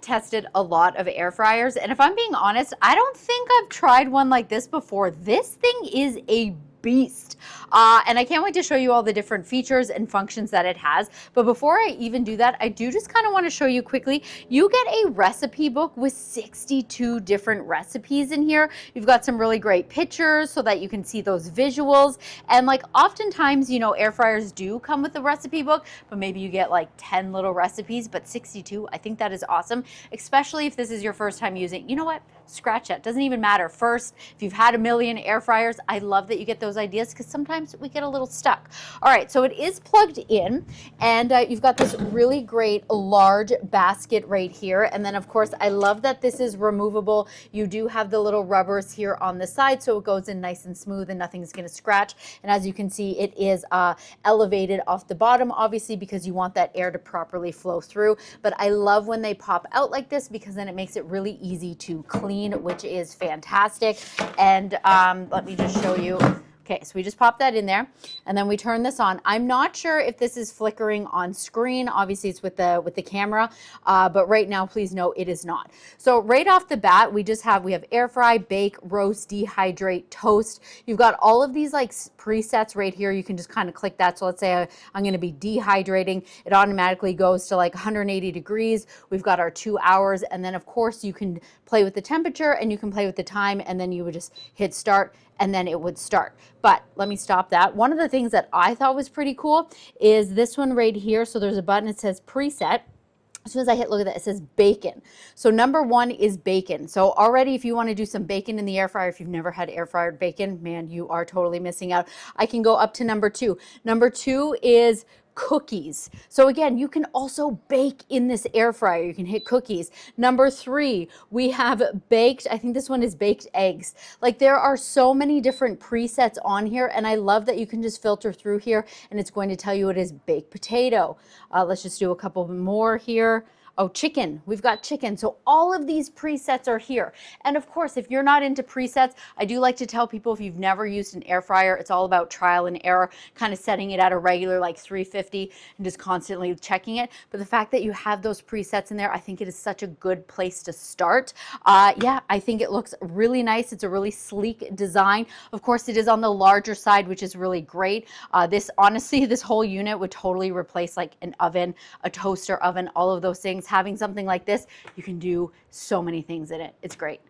tested a lot of air fryers, and if I'm being honest, I don't think I've tried one like this before. This thing is a beast. And I can't wait to show you all the different features and functions that it has. But before I even do that, I do just kind of want to show you quickly, you get a recipe book with 62 different recipes in here. You've got some really great pictures so that you can see those visuals. And like oftentimes, you know, air fryers do come with a recipe book, but maybe you get like 10 little recipes, but 62, I think that is awesome, especially if this is your first time using. You know what? Scratch that. Doesn't even matter. First, if you've had a million air fryers, I love that you get those ideas because sometimes we get a little stuck. All right, so it is plugged in, and you've got this really great large basket right here. And then of course, I love that this is removable. You do have the little rubbers here on the side, so it goes in nice and smooth and nothing's going to scratch. And as you can see, it is elevated off the bottom, obviously, because you want that air to properly flow through. But I love when they pop out like this because then it makes it really easy to clean, which is fantastic. And let me just show you. Okay, so we just pop that in there, and then we turn this on. I'm not sure if this is flickering on screen. Obviously, it's with the camera, but right now, please know it is not. So right off the bat, we have air fry, bake, roast, dehydrate, toast. You've got all of these like presets right here. You can just kind of click that. So let's say I'm going to be dehydrating. It automatically goes to like 180 degrees. We've got our 2 hours, and then of course you can play with the temperature and you can play with the time, and then you would just hit start, and then it would start. But let me stop that. One of the things that I thought was pretty cool is this one right here. So there's a button, it says preset. As soon as I hit, look at that, it says bacon. So number one is bacon. So already if you want to do some bacon in the air fryer, if you've never had air fryer bacon, man, you are totally missing out. I can go up to number two. Number two is cookies. So again, you can also bake in this air fryer. You can hit cookies. Number three, we have baked, I think this one is baked eggs. Like there are so many different presets on here, and I love that you can just filter through here and it's going to tell you it is baked potato. Let's just do a couple more here. Oh, chicken. We've got chicken. So all of these presets are here. And of course, if you're not into presets, I do like to tell people if you've never used an air fryer, it's all about trial and error, kind of setting it at a regular like 350 and just constantly checking it. But the fact that you have those presets in there, I think it is such a good place to start. Yeah, I think it looks really nice. It's a really sleek design. Of course, it is on the larger side, which is really great. Honestly, this whole unit would totally replace like an oven, a toaster oven, all of those things. Having something like this, you can do so many things in it. It's great.